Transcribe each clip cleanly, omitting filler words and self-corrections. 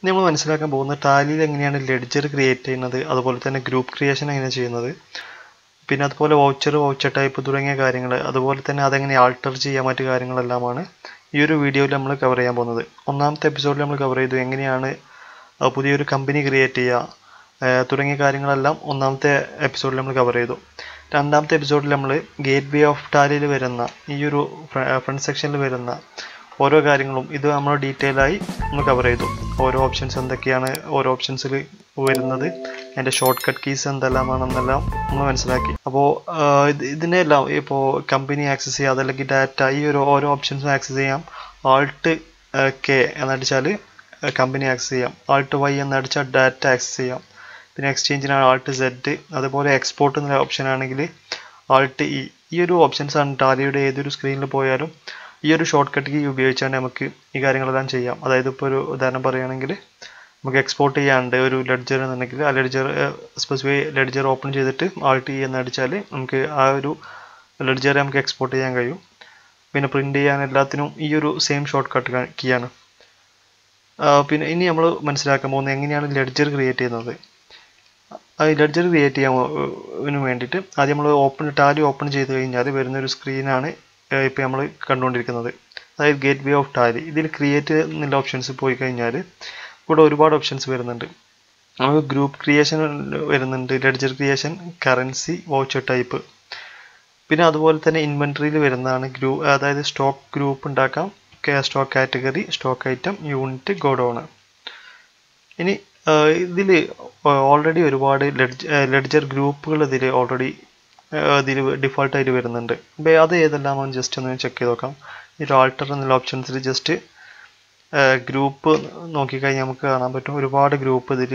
നമ്മൾ മനസ്സിലാക്കാൻ പോകുന്ന ടാലിയിൽ എങ്ങനെയാണ് ലെഡ്ജർ ക്രിയേറ്റ് ചെയ്യുന്നത്, അതുപോലെ തന്നെ ഗ്രൂപ്പ് ക്രിയേഷൻ എങ്ങനെ ചെയ്യുന്നത്, പിന്നെ അതുപോലെ വൗച്ചർ ടൈപ്പ് തുടങ്ങിയ കാര്യങ്ങൾ, അതുപോലെ തന്നെ അതെങ്ങനെ ആൾട്ടർ ചെയ്യാൻ മറ്റു കാര്യങ്ങളെല്ലാമാണ് ഈ ഒരു വീഡിയോയിൽ നമ്മൾ കവർ ചെയ്യാൻ പോകുന്നത്. ഒന്നാമത്തെ എപ്പിസോഡിൽ നമ്മൾ കവർ ചെയ്തു എങ്ങനെയാണ് പുതിയൊരു കമ്പനി ക്രിയേറ്റ് ചെയ്യുക തുടങ്ങിയ കാര്യങ്ങളെല്ലാം ഒന്നാമത്തെ എപ്പിസോഡിൽ നമ്മൾ കവർ ചെയ്തു. രണ്ടാമത്തെ എപ്പിസോഡിൽ നമ്മൾ ഗേറ്റ് വേ ഓഫ് ടാലിയിൽ വരുന്ന ഈ ഒരു ഫ്രണ്ട് സെക്ഷനിൽ വരുന്ന ഓരോ കാര്യങ്ങളും ഇത് നമ്മൾ ഡീറ്റെയിൽ ആയി നമ്മൾ കവർ ചെയ്തു. ഓരോ ഓപ്ഷൻസ് എന്തൊക്കെയാണ് ഓരോ ഓപ്ഷൻസിൽ വരുന്നത്, അതിൻ്റെ ഷോർട്ട് കട്ട് കീസ് എന്തെല്ലാമാണെന്നെല്ലാം നമ്മൾ മനസ്സിലാക്കി. അപ്പോൾ ഇതിനെല്ലാം ഇപ്പോൾ കമ്പനി ആക്സസ് ചെയ്യുക, അതല്ലെങ്കിൽ ഡാറ്റ, ഈ ഒരു ഓരോ ഓപ്ഷൻസും ആക്സസ് ചെയ്യാം. ആൾട്ട് കെ എന്നടിച്ചാൽ കമ്പനി ആക്സസ് ചെയ്യാം, ആൾട്ട് വൈ എന്നടിച്ചാൽ ഡാറ്റ ആക്സസ് ചെയ്യാം. പിന്നെ എക്സ്ചേഞ്ചിനാണ് ആൾട്ട് സെഡ്, അതുപോലെ എക്സ്പോർട്ട് എന്ന ഓപ്ഷൻ ആണെങ്കിൽ ആൾട്ട് ഇ. ഈ ഒരു ഓപ്ഷൻസ് ആണ് ടാലിയുടെ ഏതൊരു സ്ക്രീനിൽ പോയാലും ഈ ഒരു ഷോർട്ട് കട്ട് കീ ഉപയോഗിച്ചാണ് നമുക്ക് ഈ കാര്യങ്ങളെല്ലാം ചെയ്യാം. അതായത് ഇപ്പോൾ ഒരു ഉദാഹരണം പറയുകയാണെങ്കിൽ നമുക്ക് എക്സ്പോർട്ട് ചെയ്യാണ്ട് ഒരു ലെഡ്ജർ എന്നുണ്ടെങ്കിൽ ആ സ്പെസിഫൈ ലെഡ്ജർ ഓപ്പൺ ചെയ്തിട്ട് ആൾട്ട് ഇ എന്നടിച്ചാൽ നമുക്ക് ആ ഒരു ലെഡ്ജർ നമുക്ക് എക്സ്പോർട്ട് ചെയ്യാൻ കഴിയും. പിന്നെ പ്രിന്റ് ചെയ്യാൻ എല്ലാത്തിനും ഈ ഒരു സെയിം ഷോർട്ട് കട്ട് കീയാണ്. പിന്നെ ഇനി നമ്മൾ മനസ്സിലാക്കാൻ പോകുന്നത് എങ്ങനെയാണ് ലെഡ്ജർ ക്രിയേറ്റ് ചെയ്യുന്നത്. ലെഡ്ജർ ക്രിയേറ്റ് ചെയ്യാൻ വേണ്ടിയിട്ട് ആദ്യം നമ്മൾ ടാലി ഓപ്പൺ ചെയ്ത് കഴിഞ്ഞാൽ വരുന്നൊരു സ്ക്രീനാണ് ഇപ്പോൾ നമ്മൾ കണ്ടുകൊണ്ടിരിക്കുന്നത്. അതായത് ഗേറ്റ് വേ ഓഫ് ടാലി. ഇതിൽ ക്രിയേറ്റ് എന്നുള്ള ഓപ്ഷൻസ് പോയി കഴിഞ്ഞാൽ ഇവിടെ ഒരുപാട് ഓപ്ഷൻസ് വരുന്നുണ്ട്. നമുക്ക് ഗ്രൂപ്പ് ക്രിയേഷൻ വരുന്നുണ്ട്, ledger creation, currency, voucher type. പിന്നെ അതുപോലെ തന്നെ ഇൻവെൻട്രിയിൽ വരുന്നതാണ് അതായത് സ്റ്റോക്ക് ഗ്രൂപ്പ് ഉണ്ടാക്കാം, stock category, stock item, unit, godown. ഇനി ഇതിൽ ഓൾറെഡി ഒരുപാട് ലെഡ്ജർ ഗ്രൂപ്പുകൾ ഇതിൽ ഡിഫോൾട്ടായിട്ട് വരുന്നുണ്ട്. അപ്പോൾ അത് ഏതെല്ലാമാണ് ജസ്റ്റ് ഒന്ന് ചെക്ക് ചെയ്ത് നോക്കാം. ഈ ആൾട്ടർ എന്നുള്ള ഓപ്ഷൻസിൽ ജസ്റ്റ് ഗ്രൂപ്പ് നോക്കിക്കഴിഞ്ഞാൽ നമുക്ക് കാണാൻ പറ്റും ഒരുപാട് ഗ്രൂപ്പ് ഇതിൽ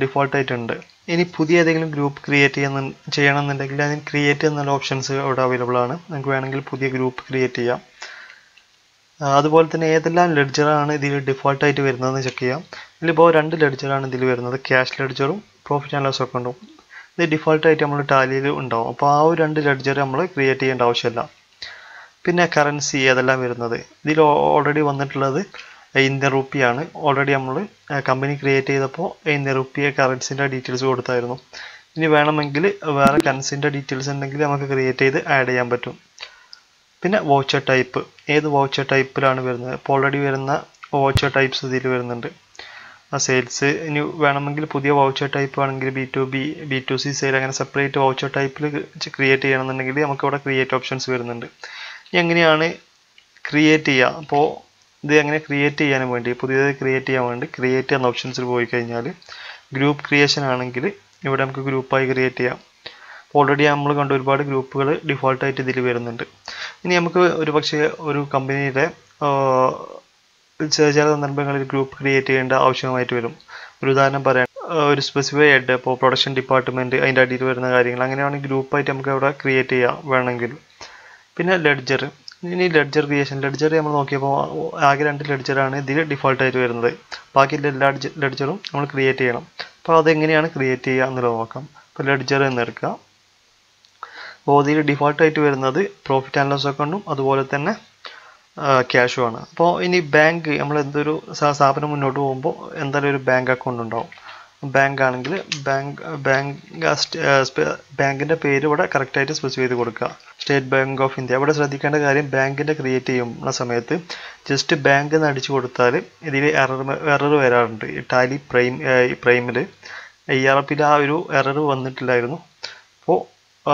ഡിഫോൾട്ടായിട്ടുണ്ട്. ഇനി പുതിയ ഏതെങ്കിലും ഗ്രൂപ്പ് ക്രിയേറ്റ് ചെയ്യണമെന്നുണ്ടെങ്കിൽ അതിന് ക്രിയേറ്റ് എന്നുള്ള ഓപ്ഷൻസ് ഇവിടെ അവൈലബിൾ ആണ്. നമുക്ക് വേണമെങ്കിൽ പുതിയ ഗ്രൂപ്പ് ക്രിയേറ്റ് ചെയ്യാം. അതുപോലെ തന്നെ ഏതെല്ലാം ലെഡ്ജറാണ് ഇതിൽ ഡിഫോൾട്ടായിട്ട് വരുന്നതെന്ന് ചെക്ക് ചെയ്യാം. ഇതിലിപ്പോൾ 2 ലെഡ്ജറാണ് ഇതിൽ വരുന്നത്, ക്യാഷ് ലെഡ്ജറും പ്രോഫിറ്റ് ആൻഡ് ലോസ് അക്കൗണ്ടും. ഇത് ഡിഫോൾട്ടായിട്ട് നമ്മൾ ടാലിയിൽ ഉണ്ടാവും. അപ്പോൾ ആ ഒരു 2 ലെഡ്ജർ നമ്മൾ ക്രിയേറ്റ് ചെയ്യേണ്ട ആവശ്യമില്ല. പിന്നെ കറൻസി ഏതെല്ലാം വരുന്നത്, ഇതിൽ ഓൾറെഡി വന്നിട്ടുള്ളത് ഇന്ത്യൻ റുപ്പിയാണ്. ഓൾറെഡി നമ്മൾ കമ്പനി ക്രിയേറ്റ് ചെയ്തപ്പോൾ ഇന്ത്യൻ റുപ്പിയെ കറൻസിൻ്റെ ഡീറ്റെയിൽസ് കൊടുത്തായിരുന്നു. ഇനി വേണമെങ്കിൽ വേറെ കറൻസിൻ്റെ ഡീറ്റെയിൽസ് ഉണ്ടെങ്കിൽ നമുക്ക് ക്രിയേറ്റ് ചെയ്ത് ആഡ് ചെയ്യാൻ പറ്റും. പിന്നെ വൗച്ചർ ടൈപ്പ്, ഏത് വൗച്ചർ ടൈപ്പിലാണ് വരുന്നത്. ഇപ്പോൾ ഓൾറെഡി വരുന്ന വൗച്ചർ ടൈപ്സ് ഇതിൽ വരുന്നുണ്ട്. സെയിൽസ്, ഇനി വേണമെങ്കിൽ പുതിയ വൗച്ചർ ടൈപ്പ് ആണെങ്കിൽ B2B, B2C സെയിൽ, അങ്ങനെ സെപ്പറേറ്റ് വൗച്ചർ ടൈപ്പിൽ ക്രിയേറ്റ് ചെയ്യണമെന്നുണ്ടെങ്കിൽ നമുക്ക് ഇവിടെ ക്രിയേറ്റ് ഓപ്ഷൻസ് വരുന്നുണ്ട്. ഇനി എങ്ങനെയാണ് ക്രിയേറ്റ് ചെയ്യുക, അപ്പോൾ ഇത് എങ്ങനെ ക്രിയേറ്റ് ചെയ്യാനും വേണ്ടി പുതിയത് ക്രിയേറ്റ് ചെയ്യാൻ വേണ്ടി ക്രിയേറ്റ് എന്ന ഓപ്ഷൻസിൽ പോയി കഴിഞ്ഞാൽ ഗ്രൂപ്പ് ക്രിയേഷൻ ആണെങ്കിൽ ഇവിടെ നമുക്ക് ഗ്രൂപ്പായി ക്രിയേറ്റ് ചെയ്യാം. ഓൾറെഡി നമ്മൾ കണ്ട ഒരുപാട് ഗ്രൂപ്പുകൾ ഡിഫോൾട്ടായിട്ട് ഇതിൽ വരുന്നുണ്ട്. ഇനി നമുക്ക് ഒരു കമ്പനിയുടെ ചില സന്ദർഭങ്ങളിൽ ഗ്രൂപ്പ് ക്രിയേറ്റ് ചെയ്യേണ്ട ആവശ്യമായിട്ട് വരും. ഒരു ഉദാഹരണം പറയാം, ഒരു സ്പെസിഫൈ ഹെഡ്, ഇപ്പോൾ പ്രൊഡക്ഷൻ ഡിപ്പാർട്ട്മെൻറ്റ്, അതിൻ്റെ അടിയിൽ വരുന്ന കാര്യങ്ങൾ, അങ്ങനെയാണ് ഗ്രൂപ്പായിട്ട് നമുക്ക് അവിടെ ക്രിയേറ്റ് ചെയ്യാം വേണമെങ്കിൽ. പിന്നെ ലെഡ്ജർ. ഇനി ലെഡ്ജർ ക്രിയേഷൻ, ലെഡ്ജർ നമ്മൾ നോക്കിയപ്പോൾ ആകെ 2 ലെഡ്ജറാണ് ഇതിൽ ഡിഫോൾട്ടായിട്ട് വരുന്നത്. ബാക്കിയുള്ള എല്ലാ ലെഡ്ജറും നമ്മൾ ക്രിയേറ്റ് ചെയ്യണം. അപ്പോൾ അതെങ്ങനെയാണ് ക്രിയേറ്റ് ചെയ്യുക എന്നുള്ളത് നോക്കാം. ഇപ്പോൾ ലെഡ്ജർ എന്നെടുക്കുക. അപ്പോൾ ഇതിൽ ഡിഫോൾട്ടായിട്ട് വരുന്നത് പ്രോഫിറ്റ് ആൻഡ് ലോസ് അക്കൗണ്ടും അതുപോലെ തന്നെ ക്യാഷുമാണ്. അപ്പോൾ ഇനി ബാങ്ക്, നമ്മൾ എന്തൊരു സ്ഥാപനം മുന്നോട്ട് പോകുമ്പോൾ എന്തായാലും ഒരു ബാങ്ക് അക്കൗണ്ട് ഉണ്ടാവും. ബാങ്ക് ആണെങ്കിൽ ബാങ്കിൻ്റെ പേര് ഇവിടെ കറക്റ്റായിട്ട് സ്പെസിഫൈ ചെയ്ത് കൊടുക്കുക. State bank of India. ഇവിടെ ശ്രദ്ധിക്കേണ്ട കാര്യം, ബാങ്കിൻ്റെ ക്രിയേറ്റ് ചെയ്യുന്ന സമയത്ത് ജസ്റ്റ് ബാങ്ക് എന്ന് അടിച്ചു കൊടുത്താൽ ഇതിൽ എറർ വരാറുണ്ട്. ഈ ടാലി പ്രൈമിൽ ERP ആ ഒരു എറർ വന്നിട്ടില്ലായിരുന്നു. അപ്പോൾ ആ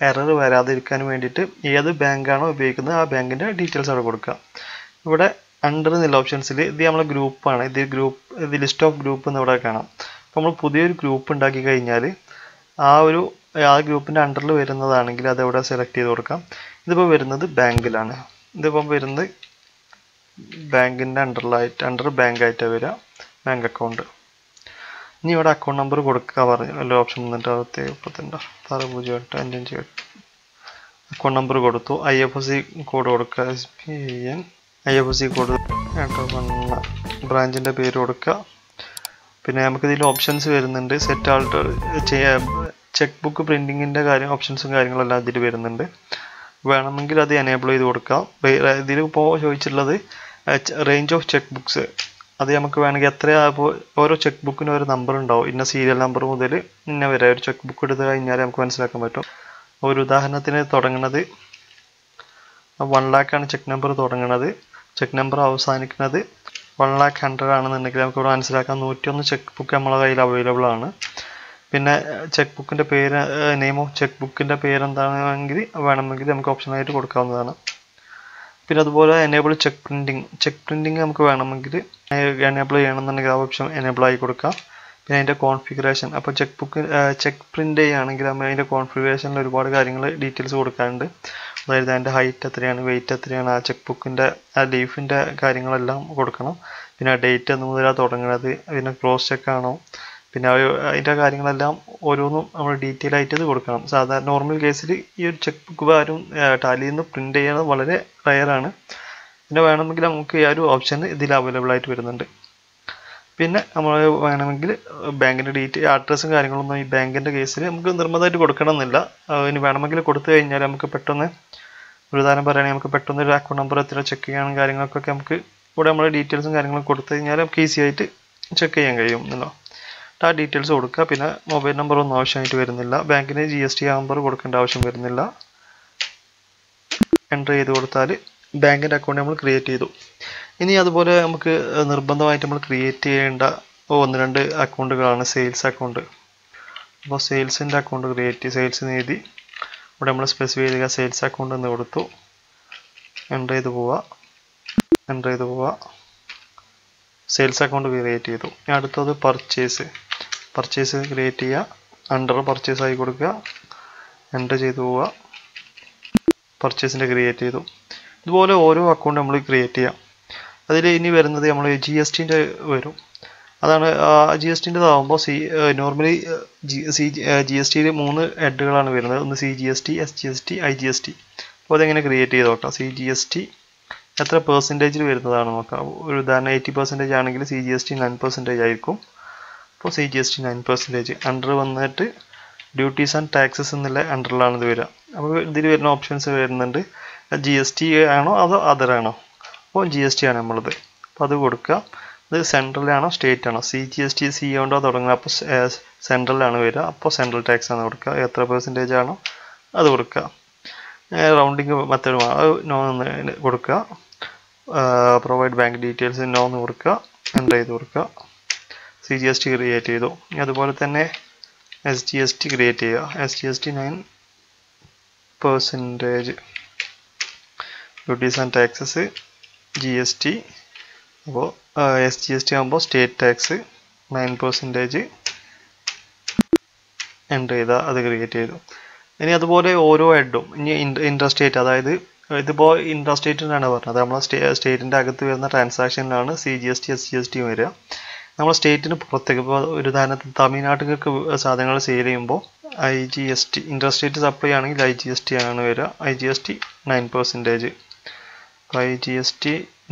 എറർ വരാതിരിക്കാൻ വേണ്ടിയിട്ട് ഏത് ബാങ്കാണോ ഉപയോഗിക്കുന്നത് ആ ബാങ്കിൻ്റെ ഡീറ്റെയിൽസ് അവിടെ കൊടുക്കുക. ഇവിടെ അണ്ടർ എന്നുള്ള ഓപ്ഷൻസിൽ ഇത് നമ്മളെ ഗ്രൂപ്പാണ്, ഇത് ലിസ്റ്റ് ഓഫ് ഗ്രൂപ്പ് എന്ന് ഇവിടെ കാണാം. അപ്പോൾ നമ്മൾ പുതിയൊരു ഗ്രൂപ്പ് ഉണ്ടാക്കി കഴിഞ്ഞാൽ ആ ഗ്രൂപ്പിൻ്റെ അണ്ടറിൽ വരുന്നതാണെങ്കിൽ അതവിടെ സെലക്ട് ചെയ്ത് കൊടുക്കാം. ഇതിപ്പോൾ വരുന്നത് ബാങ്കിലാണ്. ഇതിപ്പം വരുന്നത് ബാങ്കിൻ്റെ അണ്ടർ ബാങ്കായിട്ടാണ് വരിക, ബാങ്ക് അക്കൗണ്ട്. ഇനി ഇവിടെ അക്കൗണ്ട് നമ്പർ കൊടുക്കുക പറഞ്ഞു, എല്ലാ ഓപ്ഷൻ വന്നിട്ട് 67600855 അക്കൗണ്ട് നമ്പർ കൊടുത്തു. IFSC കോഡ് കൊടുക്കുക, SBIN IFSC കോഡ്, ബ്രാഞ്ചിൻ്റെ പേര് കൊടുക്കുക. പിന്നെ നമുക്കിതിൽ ഓപ്ഷൻസ് വരുന്നുണ്ട്. സെറ്റ് ആൾട്ടർ ചെക്ക് ബുക്ക് പ്രിൻറ്റിങ്ങിൻ്റെ ഓപ്ഷൻസും കാര്യങ്ങളെല്ലാം ഇതിൽ വരുന്നുണ്ട്. വേണമെങ്കിൽ അത് എനേബിൾ ചെയ്ത് കൊടുക്കാം. ഇതിൽ ഇപ്പോൾ ചോദിച്ചിട്ടുള്ളത് റേഞ്ച് ഓഫ് ചെക്ക് ബുക്സ് അത് നമുക്ക് വേണമെങ്കിൽ എത്ര ഓരോ ചെക്ക് ബുക്കിനും ഒരു നമ്പർ ഉണ്ടാവും. ഇന്ന സീരിയൽ നമ്പർ മുതൽ ഇന്ന വരെ ഒരു ചെക്ക് ബുക്ക് എടുത്ത് കഴിഞ്ഞാൽ നമുക്ക് മനസ്സിലാക്കാൻ പറ്റും. ഒരു ഉദാഹരണത്തിന് തുടങ്ങുന്നത് 1 lakh ആണ് ചെക്ക് നമ്പർ തുടങ്ങുന്നത്. ചെക്ക് നമ്പർ അവസാനിക്കുന്നത് 1,00,100 ആണെന്നുണ്ടെങ്കിൽ നമുക്ക് ഇവിടെ മനസ്സിലാക്കാം 101 ചെക്ക് ബുക്ക് നമ്മളെ കയ്യിൽ അവൈലബിൾ ആണ്. പിന്നെ ചെക്ക് ബുക്കിൻ്റെ പേര് നെയിം ഓഫ് ചെക്ക് ബുക്കിൻ്റെ പേരെന്താണെങ്കിൽ വേണമെങ്കിൽ നമുക്ക് ഓപ്ഷനായിട്ട് കൊടുക്കാവുന്നതാണ്. പിന്നെ അതുപോലെ എനേബിൾ ചെക്ക് പ്രിൻറ്റിങ് നമുക്ക് വേണമെങ്കിൽ എനേബിൾ ചെയ്യണമെന്നുണ്ടെങ്കിൽ ആ ഓപ്ഷൻ എനേബിൾ ആയി കൊടുക്കാം. പിന്നെ അതിൻ്റെ കോൺഫിഗറേഷൻ, അപ്പോൾ ചെക്ക് പ്രിൻ്റ് ചെയ്യുകയാണെങ്കിൽ നമ്മൾ അതിൻ്റെ കോൺഫിഗറേഷനിൽ ഒരുപാട് കാര്യങ്ങൾ ഡീറ്റെയിൽസ് കൊടുക്കാനുണ്ട്. അതായത് അതിൻ്റെ ഹൈറ്റ് എത്രയാണ്, വെയിറ്റ് എത്രയാണ്, ആ ചെക്ക് ബുക്കിൻ്റെ ആ ലീഫിൻ്റെ കാര്യങ്ങളെല്ലാം കൊടുക്കണം. പിന്നെ ഡേറ്റ് എന്ന് മുതലാണ് തുടങ്ങുന്നത്, പിന്നെ ക്രോസ് ചെക്ക് ആണോ, പിന്നെ അതിൻ്റെ കാര്യങ്ങളെല്ലാം ഓരോന്നും നമ്മൾ ഡീറ്റെയിൽ ആയിട്ട് ഇത് കൊടുക്കണം. സാധാരണ നോർമൽ കേസിൽ ഈ ഒരു ചെക്ക് ബുക്ക് ആരും ടാലിയിൽ നിന്ന് പ്രിൻ്റ് ചെയ്യുന്നത് വളരെ റയറാണ്. പിന്നെ വേണമെങ്കിൽ നമുക്ക് ഈ ഒരു ഓപ്ഷൻ ഇതിൽ അവൈലബിൾ ആയിട്ട് വരുന്നുണ്ട്. പിന്നെ നമ്മൾ വേണമെങ്കിൽ ബാങ്കിൻ്റെ അഡ്രസ്സും കാര്യങ്ങളൊന്നും ഈ ബാങ്കിൻ്റെ കേസിൽ നമുക്ക് നിർബന്ധമായിട്ട് കൊടുക്കണമെന്നില്ല. ഇനി വേണമെങ്കിൽ കൊടുത്തു കഴിഞ്ഞാൽ നമുക്ക് പെട്ടെന്ന് ഒരു ഉദാഹരണം പറയുകയാണെങ്കിൽ നമുക്ക് പെട്ടെന്ന് ഒരു അക്കൗണ്ട് നമ്പർ എത്ര ചെക്ക് ചെയ്യാനും കാര്യങ്ങൾക്കൊക്കെ നമുക്ക് ഇവിടെ നമ്മൾ ഡീറ്റെയിൽസും കാര്യങ്ങളും കൊടുത്തു കഴിഞ്ഞാൽ നമുക്ക് ഈസി ആയിട്ട് ചെക്ക് ചെയ്യാൻ കഴിയും എന്നല്ലോ. ആ ഡീറ്റെയിൽസ് കൊടുക്കുക. പിന്നെ മൊബൈൽ നമ്പർ ഒന്നും ആവശ്യമായിട്ട് വരുന്നില്ല. ബാങ്കിന് GST നമ്പർ കൊടുക്കേണ്ട ആവശ്യം വരുന്നില്ല. എൻ്റർ ചെയ്ത് കൊടുത്താൽ ബാങ്കിൻ്റെ അക്കൗണ്ട് നമ്മൾ ക്രിയേറ്റ് ചെയ്തു. ഇനി അതുപോലെ നമുക്ക് നിർബന്ധമായിട്ട് നമ്മൾ ക്രിയേറ്റ് ചെയ്യേണ്ട 1-2 അക്കൗണ്ടുകളാണ് സെയിൽസ് അക്കൗണ്ട്. അപ്പോൾ സെയിൽസിൻ്റെ അക്കൗണ്ട് സെയിൽസ് എഴുതി ഇവിടെ നമ്മൾ സ്പെസിഫൈ ചെയ്യുക സെയിൽസ് അക്കൗണ്ട് എന്ന് കൊടുത്തു. എൻ്റർ ചെയ്ത് പോവുക. സെയിൽസ് അക്കൗണ്ട് ക്രിയേറ്റ് ചെയ്തു. അടുത്തത് പർച്ചേസ് ക്രിയേറ്റ് ചെയ്യുക. അണ്ടർ പർച്ചേസ് ആയി കൊടുക്കുക. എൻ്റർ ചെയ്ത് പോവുക. പർച്ചേസിൻ്റെ ക്രിയേറ്റ് ചെയ്തു. ഇതുപോലെ ഓരോ അക്കൗണ്ട് നമ്മൾ ക്രിയേറ്റ് ചെയ്യാം. അതിൽ ഇനി വരുന്നത് നമ്മൾ GSTൻ്റെ വരും. അതാണ് GSTൻ്റെതാകുമ്പോൾ നോർമലി GSTയിൽ 3 ഹെഡുകളാണ് വരുന്നത്. ഒന്ന് CGST, SGST, IGST. അപ്പോൾ അതെങ്ങനെ ക്രിയേറ്റ് ചെയ്ത് നോക്കാം. CGST എത്ര പെർസെൻറ്റേജിൽ വരുന്നതാണ് നോക്കാം. ഒരു ഉദാഹരണം 80% ആണെങ്കിൽ CGST 9% ആയിരിക്കും. അപ്പോൾ CGST 9%. അണ്ടർ വന്നിട്ട് ഡ്യൂട്ടീസ് ആൻഡ് ടാക്സസ് എന്നുള്ള അണ്ടറിലാണ് ഇത് വരിക. അപ്പോൾ ഇതിൽ വരുന്ന ഓപ്ഷൻസ് വരുന്നുണ്ട്. GST ആണോ അതോ അതർ ആണോ? അപ്പോൾ GST ആണ് നമ്മളത്. അപ്പോൾ അത് കൊടുക്കുക. ഇത് സെൻട്രലാണോ സ്റ്റേറ്റ് ആണോ? CGST C കൊണ്ടോ തുടങ്ങുക. അപ്പോൾ സെൻട്രലാണ് വരിക. അപ്പോൾ സെൻട്രൽ ടാക്സ് ആണ് കൊടുക്കുക. എത്ര പെർസെൻറ്റേജ് ആണോ അത് കൊടുക്കുക. റൗണ്ടിങ് മെത്തേഡ് നോ എന്ന് കൊടുക്കുക. പ്രൊവൈഡ് ബാങ്ക് ഡീറ്റെയിൽസ് നോ എന്ന് കൊടുക്കുക. എൻ്റർ ചെയ്ത് കൊടുക്കുക. CGST ക്രിയേറ്റ് ചെയ്തു. അതുപോലെ തന്നെ SGST ക്രിയേറ്റ് ചെയ്യുക. SGST 9%. Duties and taxes GST. അപ്പോൾ SGST ആകുമ്പോൾ സ്റ്റേറ്റ് ടാക്സ് 9%. എൻ്റർ ചെയ്താൽ അത് ക്രിയേറ്റ് ചെയ്തു. ഇനി അതുപോലെ ഓരോ ഹെഡും ഇനി ഇൻട്രസ്റ്റേറ്റ്, അതായത് ഇതിപ്പോൾ ഇൻട്രസ്റ്റേറ്റിനാണ് പറഞ്ഞത്. നമ്മളെ സ്റ്റേറ്റിൻ്റെ അകത്ത് വരുന്ന ട്രാൻസാക്ഷനിലാണ് CGST SGST വരിക. നമ്മൾ സ്റ്റേറ്റിന് പുറത്തേക്ക് ഇപ്പോൾ ഒരു ഉദാഹരണത്തിന് തമിഴ്നാട്ടിലേക്ക് സാധനങ്ങൾ സെയിൽ ചെയ്യുമ്പോൾ IGST ഇൻട്രസ്റ്റേറ്റ് സപ്ലൈ ആണെങ്കിൽ IGST ആണ് വരിക. IGST 9%. IGST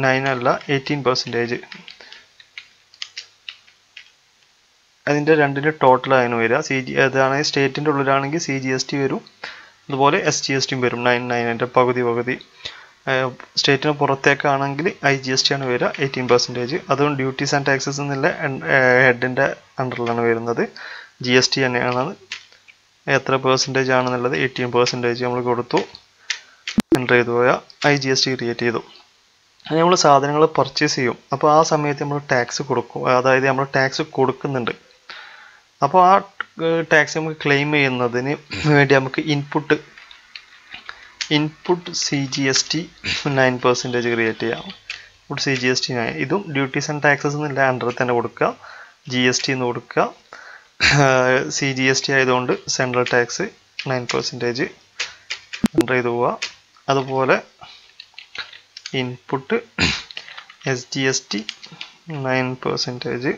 9 അല്ല 18%. അതിൻ്റെ രണ്ടിൻ്റെ ടോട്ടലാണ് വരിക. അതാണെങ്കിൽ സ്റ്റേറ്റിൻ്റെ ഉള്ളിലാണെങ്കിൽ CGST വരും, അതുപോലെ SGST വരും. 9 പകുതി. സ്റ്റേറ്റിന് പുറത്തേക്കാണെങ്കിൽ IGST ആണ് വരിക 18%. അതും ഡ്യൂട്ടീസ് ആൻഡ് ടാക്സസ് എന്നുള്ള ഹെഡിൻ്റെ അണ്ടറിലാണ് വരുന്നത്. GST തന്നെയാണ്. എത്ര പെർസെൻറ്റേജ് ആണെന്നുള്ളത് 18% നമ്മൾ കൊടുത്തു. എൻ്റർ ചെയ്തു പോയാൽ IGST ക്രിയേറ്റ് ചെയ്തു. നമ്മൾ സാധനങ്ങൾ പർച്ചേസ് ചെയ്യും. അപ്പോൾ ആ സമയത്ത് നമ്മൾ ടാക്സ് കൊടുക്കും. അതായത് നമ്മൾ ടാക്സ് കൊടുക്കുന്നുണ്ട്. അപ്പോൾ ആ ടാക്സ് നമുക്ക് ക്ലെയിം ചെയ്യുന്നതിന് വേണ്ടി നമുക്ക് ഇൻപുട്ട് CGST 9% ക്രിയേറ്റ് ചെയ്യാം. Input CGST 9. ഇതും ഡ്യൂട്ടീസ് ആൻഡ് ടാക്സസ് എന്നുള്ള അണ്ടറിൽ തന്നെ കൊടുക്കുക. GST എന്ന് കൊടുക്കുക. CGST ആയതുകൊണ്ട് സെൻട്രൽ ടാക്സ് 9%. എൻ്റർ ചെയ്ത് പോവുക. അതുപോലെ input SGST 9%.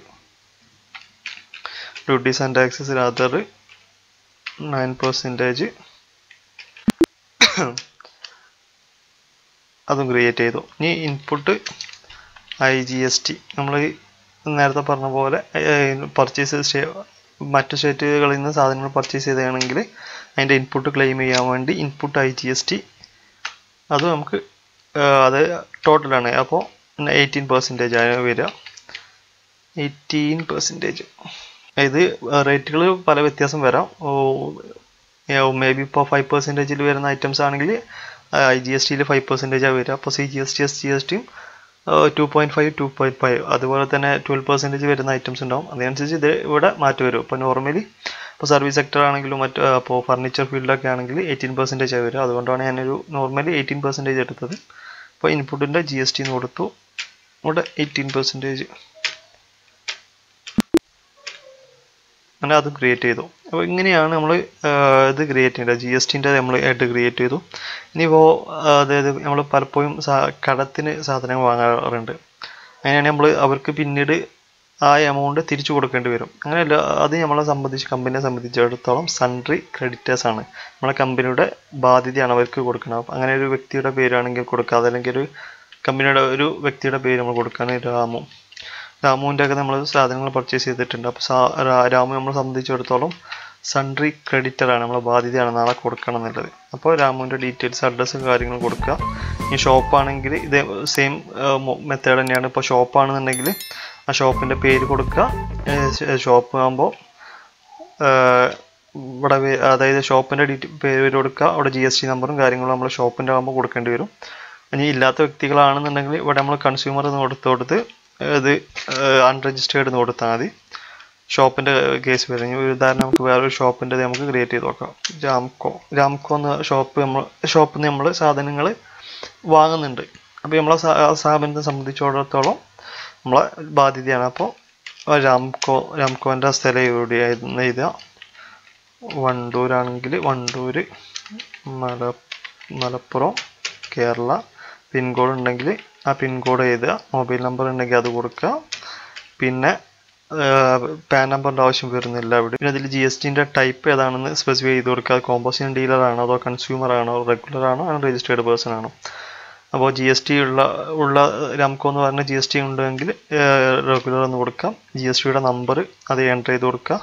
Duties and taxes other 9%. അതും ക്രിയേറ്റ് ചെയ്തു. ഇനി ഇൻപുട്ട് IGST നമ്മൾ നേരത്തെ പറഞ്ഞ പോലെ മറ്റു സ്റ്റേറ്റുകളിൽ നിന്ന് സാധനങ്ങൾ പർച്ചേസ് ചെയ്തതാണെങ്കിൽ അതിൻ്റെ ഇൻപുട്ട് ക്ലെയിം ചെയ്യാൻ വേണ്ടി ഇൻപുട്ട് IGST അത് നമുക്ക് അത് ടോട്ടലാണ്. അപ്പോൾ 18% ആണ് വരിക. 18%. ഇത് റേറ്റുകൾ പല വ്യത്യാസം വരാം. മേ ബി ഇപ്പോൾ 5% വരുന്ന ഐറ്റംസ് ആണെങ്കിൽ IGSTയിൽ 5% വരിക. അപ്പോൾ CGST SGSTയും 2.5 2.5 അതുപോലെ തന്നെ 12% വരുന്ന ഐറ്റംസ് ഉണ്ടാവും. അതിനനുസരിച്ച് ഇത് ഇവിടെ മാറ്റി വരും. ഇപ്പോൾ നോർമലി ഇപ്പോൾ സർവീസ് സെക്ടർ ആണെങ്കിലും മറ്റ് അപ്പോൾ ഫർണിച്ചർ ഫീൽഡൊക്കെ ആണെങ്കിൽ 18% വരിക. അതുകൊണ്ടാണ് ഞാനൊരു നോർമലി 18% എടുത്തത്. അപ്പോൾ ഇൻപുട്ടിൻ്റെ GST എന്ന് കൊടുത്തു. ഇവിടെ 18% അങ്ങനെ അത് ക്രിയേറ്റ് ചെയ്തു. അപ്പോൾ ഇങ്ങനെയാണ് നമ്മൾ ഇത് ക്രിയേറ്റ് ചെയ്യേണ്ടത്. GSTൻ്റെ നമ്മൾ ആയിട്ട് ക്രിയേറ്റ് ചെയ്തു. ഇനിയിപ്പോൾ അതായത് നമ്മൾ പലപ്പോഴും കടത്തിന് സാധനങ്ങൾ വാങ്ങാറുണ്ട്. അങ്ങനെയാണ് നമ്മൾ അവർക്ക് പിന്നീട് ആ എമൗണ്ട് തിരിച്ചു കൊടുക്കേണ്ടി വരും. അങ്ങനെയല്ല, അത് നമ്മളെ സംബന്ധിച്ച് കമ്പനിയെ സംബന്ധിച്ചിടത്തോളം സൺട്രി ക്രെഡിറ്റേഴ്സ് ആണ്. നമ്മളെ കമ്പനിയുടെ ബാധ്യതയാണ് അവർക്ക് കൊടുക്കണം. അങ്ങനെ ഒരു വ്യക്തിയുടെ പേരാണെങ്കിൽ കൊടുക്കുക, അതല്ലെങ്കിൽ ഒരു കമ്പനിയുടെ ഒരു വ്യക്തിയുടെ പേര് നമ്മൾ കൊടുക്കുകയാണ്. രാമുവിൻ്റെ ഒക്കെ നമ്മൾ സാധനങ്ങൾ പർച്ചേസ് ചെയ്തിട്ടുണ്ട്. അപ്പോൾ രാമു നമ്മളെ സംബന്ധിച്ചിടത്തോളം സൺട്രി ക്രെഡിറ്ററാണ്, നമ്മളെ ബാധ്യതയാണ് നാളെ കൊടുക്കണം എന്നുള്ളത്. അപ്പോൾ രാമുവിൻ്റെ ഡീറ്റെയിൽസ് അഡ്രസ്സും കാര്യങ്ങളും കൊടുക്കുക. ഈ ഷോപ്പാണെങ്കിൽ ഇത് സെയിം മെത്തേഡ് തന്നെയാണ്. ഇപ്പോൾ ഷോപ്പാണെന്നുണ്ടെങ്കിൽ ആ ഷോപ്പിൻ്റെ പേര് കൊടുക്കുക. ഷോപ്പ് ആകുമ്പോൾ ഇവിടെ അതായത് ഷോപ്പിൻ്റെ പേര് കൊടുക്കുക. അവിടെ GST നമ്പറും കാര്യങ്ങളും നമ്മൾ ഷോപ്പിൻ്റെ ആകുമ്പോൾ കൊടുക്കേണ്ടി വരും. ഇനി ഇല്ലാത്ത വ്യക്തികളാണെന്നുണ്ടെങ്കിൽ ഇവിടെ നമ്മൾ കൺസ്യൂമർ എന്ന് കൊടുത്ത് ഇത് അൺരജിസ്റ്റേർഡ് എന്ന് കൊടുത്താൽ മതി. ഷോപ്പിൻ്റെ കേസ് വരുന്ന ഉദാഹരണം നമുക്ക് വേറൊരു ഷോപ്പിൻ്റെ നമുക്ക് ക്രിയേറ്റ് ചെയ്ത് നോക്കാം. രാംകോ എന്ന ഷോപ്പിൽ നിന്ന് നമ്മൾ സാധനങ്ങൾ വാങ്ങുന്നുണ്ട്. അപ്പോൾ നമ്മളെ സ്ഥാപനത്തെ സംബന്ധിച്ചിടത്തോളം നമ്മളെ ബാധ്യതയാണ്. അപ്പോൾ രാംകോൻ്റെ സ്ഥലം എവിടെയായിരുന്നു എഴുതുക. വണ്ടൂരാണെങ്കിൽ വണ്ടൂർ, മലപ്പുറം, കേരള. പിൻകോഡ് ഉണ്ടെങ്കിൽ ആ പിൻകോഡ് എഴുതുക. മൊബൈൽ നമ്പർ ഉണ്ടെങ്കിൽ അത് കൊടുക്കുക. പിന്നെ പാൻ നമ്പറിൻ്റെ ആവശ്യം വരുന്നില്ല ഇവിടെ. പിന്നെ അതിൽ GSTൻ്റെ ടൈപ്പ് ഏതാണെന്ന് സ്പെസിഫൈ ചെയ്ത് കൊടുക്കുക. കോമ്പോസിഷൻ ഡീലറാണോ അതോ കൺസ്യൂമർ ആണോ റെഗുലർ ആണോ രജിസ്റ്റേർഡ് പേഴ്സൺ ആണോ. അപ്പോൾ GST ഉള്ള രാംകോ എന്ന് പറഞ്ഞ GST ഉണ്ടെങ്കിൽ റെഗുലർ എന്ന് കൊടുക്കാം. GSTയുടെ നമ്പർ അത് എൻ്റർ ചെയ്ത് കൊടുക്കുക.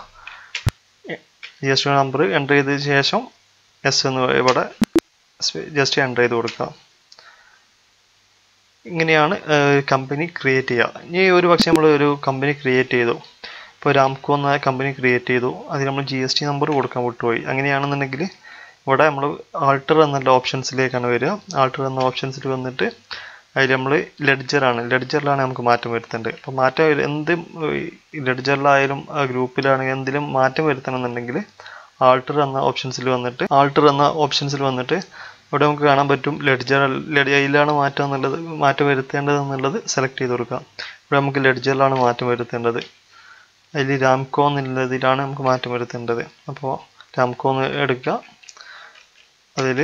GSTയുടെ നമ്പർ എൻ്റർ ചെയ്തതിന് ശേഷം എസ് എന്ന് ഇവിടെ ജസ്റ്റ് എൻ്റർ ചെയ്ത് കൊടുക്കുക. ഇങ്ങനെയാണ് കമ്പനി ക്രിയേറ്റ് ചെയ്യുക. ഇനി ഒരു പക്ഷേ നമ്മൾ ഒരു കമ്പനി ക്രിയേറ്റ് ചെയ്തു. ഇപ്പോൾ രാംകോ എന്ന കമ്പനി ക്രിയേറ്റ് ചെയ്തു. അതിൽ നമ്മൾ GST നമ്പർ കൊടുക്കാൻ വിട്ടുപോയി. അങ്ങനെയാണെന്നുണ്ടെങ്കിൽ ഇവിടെ നമ്മൾ ആൾട്ടർ എന്നുള്ള ഓപ്ഷൻസിലേക്കാണ് വരിക. ആൾട്ടർ എന്ന ഓപ്ഷൻസിൽ വന്നിട്ട് അതിൽ നമ്മൾ ലെഡ്ജറിലാണ് നമുക്ക് മാറ്റം വരുത്തേണ്ടത്. അപ്പോൾ മാറ്റം എന്ത് ലെഡ്ജറിലായാലും ഗ്രൂപ്പിലാണെങ്കിലും എന്തിലും മാറ്റം വരുത്തണമെന്നുണ്ടെങ്കിൽ ആൾട്ടർ എന്ന ഓപ്ഷൻസിൽ വന്നിട്ട് ഇവിടെ നമുക്ക് കാണാൻ പറ്റും ലെഡ്ജറിലാണ് മാറ്റം വരുത്തേണ്ടത് എന്നുള്ളത് സെലക്ട് ചെയ്ത് കൊടുക്കാം. ഇവിടെ നമുക്ക് ലെഡ്ജറിലാണ് മാറ്റം വരുത്തേണ്ടത്. അതിൽ രാംകോ എന്നുള്ളതിലാണ് നമുക്ക് മാറ്റം വരുത്തേണ്ടത്. അപ്പോൾ രാംകോ എന്ന് എടുക്കുക. അതിൽ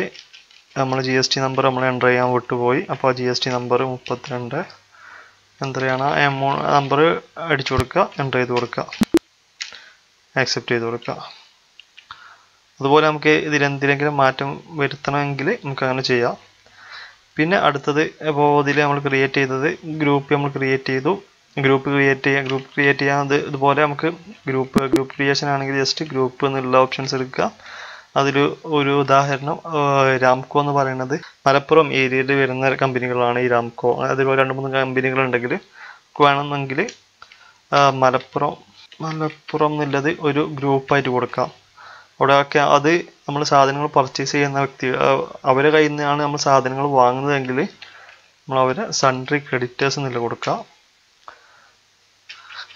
നമ്മൾ GST നമ്പർ നമ്മൾ എൻ്റർ ചെയ്യാൻ വിട്ടുപോയി. അപ്പോൾ GST നമ്പർ 32 എൻ്റർ ചെയ്യണം. നമ്പർ അടിച്ചു കൊടുക്കുക, എൻ്റർ ചെയ്ത് കൊടുക്കുക, ആക്സെപ്റ്റ് ചെയ്ത് കൊടുക്കുക. അതുപോലെ നമുക്ക് ഇതിലെന്തെങ്കിലും മാറ്റം വരുത്തണമെങ്കിൽ നമുക്ക് അങ്ങനെ ചെയ്യാം. പിന്നെ അടുത്തത് ഇപ്പോൾ ഇതിൽ നമ്മൾ ക്രിയേറ്റ് ചെയ്തത് ഗ്രൂപ്പ് നമ്മൾ ക്രിയേറ്റ് ചെയ്തു. ഗ്രൂപ്പ് ക്രിയേറ്റ് ചെയ്യാൻ ഇതുപോലെ നമുക്ക് ഗ്രൂപ്പ് ക്രിയേഷൻ ആണെങ്കിൽ ജസ്റ്റ് ഗ്രൂപ്പ് എന്നുള്ള ഓപ്ഷൻസ് എടുക്കുക. അതിൽ ഒരു ഉദാഹരണം രാംകോ എന്ന് പറയുന്നത് മലപ്പുറം ഏരിയയിൽ വരുന്ന കമ്പനികളാണ് ഈ രാംകോ. അതിൽ 2-3 കമ്പനികളുണ്ടെങ്കിൽ വേണമെന്നെങ്കിൽ മലപ്പുറം എന്നുള്ളത് ഒരു ഗ്രൂപ്പായിട്ട് കൊടുക്കാം. അവിടെയൊക്കെ അത് നമ്മൾ സാധനങ്ങൾ പർച്ചേസ് ചെയ്യുന്ന വ്യക്തി അവരെ കയ്യിൽ നിന്നാണ് നമ്മൾ സാധനങ്ങൾ വാങ്ങുന്നതെങ്കിൽ നമ്മൾ അവരെ സൺട്രി ക്രെഡിറ്റേഴ്സ് എന്നുള്ള കൊടുക്കുക.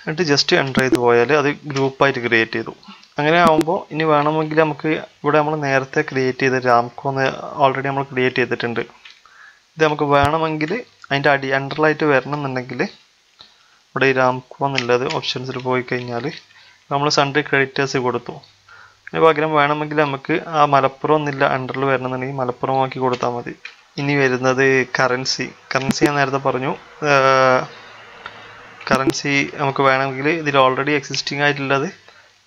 എന്നിട്ട് ജസ്റ്റ് എൻ്റർ ചെയ്ത് പോയാൽ അത് ഗ്രൂപ്പായിട്ട് ക്രിയേറ്റ് ചെയ്തു. അങ്ങനെ ആകുമ്പോൾ ഇനി വേണമെങ്കിൽ നമുക്ക് ഇവിടെ നമ്മൾ നേരത്തെ ക്രിയേറ്റ് ചെയ്ത രാംകോ എന്ന് ഓൾറെഡി നമ്മൾ ക്രിയേറ്റ് ചെയ്തിട്ടുണ്ട്. ഇത് നമുക്ക് വേണമെങ്കിൽ അതിൻ്റെ അണ്ടറിലായിട്ട് വരണം എന്നുണ്ടെങ്കിൽ ഇവിടെ ഈ രാംകോ എന്നുള്ളത് ഓപ്ഷൻസിൽ പോയി കഴിഞ്ഞാൽ നമ്മൾ സൺട്രി ക്രെഡിറ്റേഴ്സ് കൊടുത്തു. അതിന് പകരം വേണമെങ്കിൽ നമുക്ക് ആ മലപ്പുറം എന്നില്ല അണ്ടറിൽ വരണമെന്നുണ്ടെങ്കിൽ മലപ്പുറം ആക്കി കൊടുത്താൽ മതി. ഇനി വരുന്നത് കറൻസി ഞാൻ നേരത്തെ പറഞ്ഞു. കറൻസി നമുക്ക് വേണമെങ്കിൽ ഇതിൽ ഓൾറെഡി എക്സിസ്റ്റിംഗ് ആയിട്ടുള്ളത്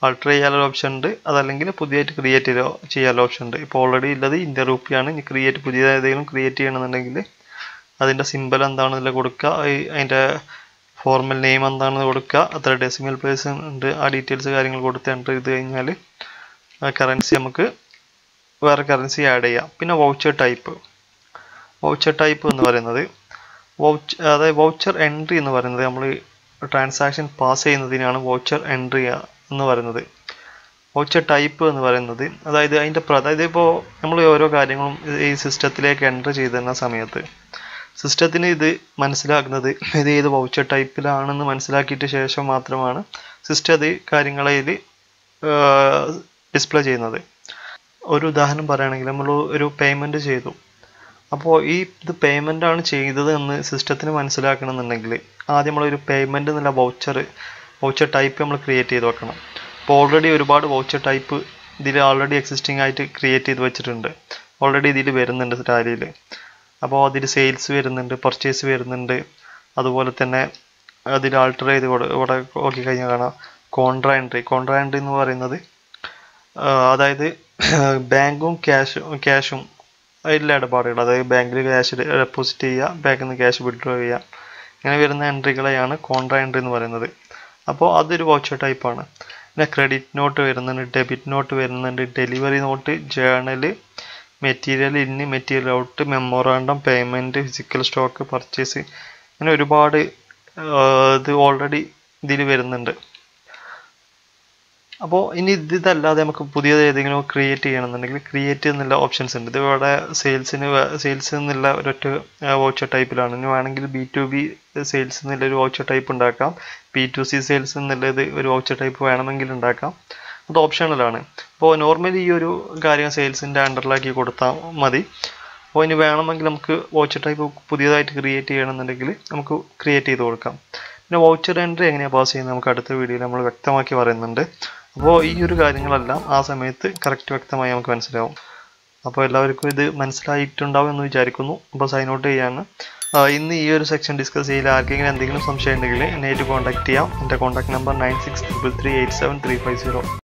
ആൾട്ടർ ചെയ്യാനുള്ള ഓപ്ഷൻ ഉണ്ട്. അതല്ലെങ്കിൽ പുതിയതായിട്ട് ക്രിയേറ്റ് ചെയ്യാനുള്ള ഓപ്ഷൻ ഉണ്ട്. ഇപ്പോൾ ഓൾറെഡി ഉള്ളത് ഇന്ത്യൻ റുപ്പിയാണ്. ഇനി പുതിയതായി ഏതെങ്കിലും ക്രിയേറ്റ് ചെയ്യണമെന്നുണ്ടെങ്കിൽ അതിൻ്റെ സിമ്പൽ എന്താണെന്നുള്ള കൊടുക്കുക. അതിൻ്റെ ഫോർമൽ നെയിം എന്താണെന്ന് കൊടുക്കുക. അത്ര ഡെസിമൽ പ്ലേസ് ഉണ്ട്. ആ ഡീറ്റെയിൽസ് കാര്യങ്ങൾ കൊടുത്ത് എൻ്റർ ചെയ്ത് കഴിഞ്ഞാൽ കറൻസി നമുക്ക് വേറെ കറൻസി ആഡ് ചെയ്യാം. പിന്നെ വൗച്ചർ ടൈപ്പ് എന്ന് പറയുന്നത് അതായത് വൗച്ചർ എൻട്രി എന്ന് പറയുന്നത് നമ്മൾ ട്രാൻസാക്ഷൻ പാസ് ചെയ്യുന്നതിനാണ് വൗച്ചർ എൻട്രി എന്ന് പറയുന്നത്. വൗച്ചർ ടൈപ്പ് എന്ന് പറയുന്നത് അതായത് അതായത് ഇപ്പോൾ നമ്മൾ ഓരോ കാര്യങ്ങളും ഈ സിസ്റ്റത്തിലേക്ക് എൻ്റർ ചെയ്തിരുന്ന സമയത്ത് സിസ്റ്റത്തിന് ഇത് മനസ്സിലാക്കുന്നത് ഇത് ഏത് വൗച്ചർ ടൈപ്പിലാണെന്ന് മനസ്സിലാക്കിയിട്ട് ശേഷം മാത്രമാണ് സിസ്റ്റം അത് കാര്യങ്ങളിൽ ഡിസ്പ്ലേ ചെയ്യുന്നത്. ഒരു ഉദാഹരണം പറയുകയാണെങ്കിൽ നമ്മൾ ഒരു പേയ്മെൻറ്റ് ചെയ്തു. അപ്പോൾ ഇത് പേയ്മെൻ്റ് ആണ് ചെയ്തത് എന്ന് സിസ്റ്റത്തിന് മനസ്സിലാക്കണമെന്നുണ്ടെങ്കിൽ ആദ്യം നമ്മളൊരു പേയ്മെൻറ്റ് എന്നുള്ള വൗച്ചർ ടൈപ്പ് നമ്മൾ ക്രിയേറ്റ് ചെയ്ത് വെക്കണം. അപ്പോൾ ഓൾറെഡി ഒരുപാട് വൗച്ചർ ടൈപ്പ് ഇതിൽ ഓൾറെഡി എക്സിസ്റ്റിംഗ് ആയിട്ട് ക്രിയേറ്റ് ചെയ്ത് വെച്ചിട്ടുണ്ട്. ഓൾറെഡി ഇതിൽ വരുന്നുണ്ട് ടാലിയിൽ. അപ്പോൾ അതിൽ സെയിൽസ് വരുന്നുണ്ട്, പർച്ചേസ് വരുന്നുണ്ട്, അതുപോലെ തന്നെ അതിൽ ആൾട്ടർ ചെയ്ത് ഇവിടെ നോക്കിക്കഴിഞ്ഞാൽ കാണാം കോൺട്രാ എൻട്രി എന്ന് പറയുന്നത് അതായത് ബാങ്കും ക്യാഷും അതിലുള്ള ഇടപാടുകൾ, അതായത് ബാങ്കിൽ ക്യാഷ് ഡെപ്പോസിറ്റ് ചെയ്യുക, ബാങ്കിൽ നിന്ന് ക്യാഷ് വിഡ്രോ ചെയ്യുക, ഇങ്ങനെ വരുന്ന എൻട്രികളെയാണ് കോൺട്രാ എൻട്രി എന്ന് പറയുന്നത്. അപ്പോൾ അതൊരു വൗച്ചർ ടൈപ്പാണ്. പിന്നെ ക്രെഡിറ്റ് നോട്ട് വരുന്നുണ്ട്, ഡെബിറ്റ് നോട്ട് വരുന്നുണ്ട്, delivery not, journal, material in, material out, memorandum, payment, physical stock, purchase, ഇങ്ങനെ ഒരുപാട് ഇത് ഓൾറെഡി ഇതിൽ വരുന്നുണ്ട്. അപ്പോൾ ഇനി ഇതല്ലാതെ നമുക്ക് പുതിയത് ഏതെങ്കിലും ക്രിയേറ്റ് ചെയ്യണമെന്നുണ്ടെങ്കിൽ ക്രിയേറ്റ് എന്നുള്ള ഓപ്ഷൻസ് ഉണ്ട്. ഇതിവിടെ സെയിൽസ് എന്നുള്ള ഒരൊറ്റ വൗച്ചർ ടൈപ്പിലാണ്. ഇനി വേണമെങ്കിൽ B2B സെയിൽസ് എന്നുള്ളൊരു വൗച്ചർ ടൈപ്പ് ഉണ്ടാക്കാം, B2C സെയിൽസ് എന്നുള്ളത് ഒരു വൗച്ചർ ടൈപ്പ് വേണമെങ്കിൽ ഉണ്ടാക്കാം. അത് ഓപ്ഷണലാണ്. അപ്പോൾ നോർമലി ഈ ഒരു കാര്യം സെയിൽസിൻ്റെ അണ്ടറിലാക്കി കൊടുത്താൽ മതി. അപ്പോൾ ഇനി വേണമെങ്കിൽ നമുക്ക് വൗച്ചർ ടൈപ്പ് പുതിയതായിട്ട് ക്രിയേറ്റ് ചെയ്യണമെന്നുണ്ടെങ്കിൽ നമുക്ക് ക്രിയേറ്റ് ചെയ്ത് കൊടുക്കാം. പിന്നെ വൗച്ചർ എൻട്രി എങ്ങനെയാണ് പാസ് ചെയ്യുന്നത് നമുക്ക് അടുത്ത വീഡിയോയിൽ നമ്മൾ വ്യക്തമാക്കി പറയുന്നുണ്ട്. അപ്പോൾ ഈ ഒരു കാര്യങ്ങളെല്ലാം ആ സമയത്ത് കറക്റ്റ് വ്യക്തമായി നമുക്ക് മനസ്സിലാവും. അപ്പോൾ എല്ലാവർക്കും ഇത് മനസ്സിലായിട്ടുണ്ടാവും എന്ന് വിചാരിക്കുന്നു. അപ്പോൾ സൈൻ ഔട്ട് ചെയ്യാണ്. ഇന്ന് ഈ ഒരു സെക്ഷൻ ഡിസ്കസ് ചെയ്യൽ ആർക്കെങ്കിലും എന്തെങ്കിലും സംശയം ഉണ്ടെങ്കിൽ എന്നെ ആയിട്ട് കോൺടാക്ട് ചെയ്യാം. എൻ്റെ കോൺടാക്ട് നമ്പർ 9633387350.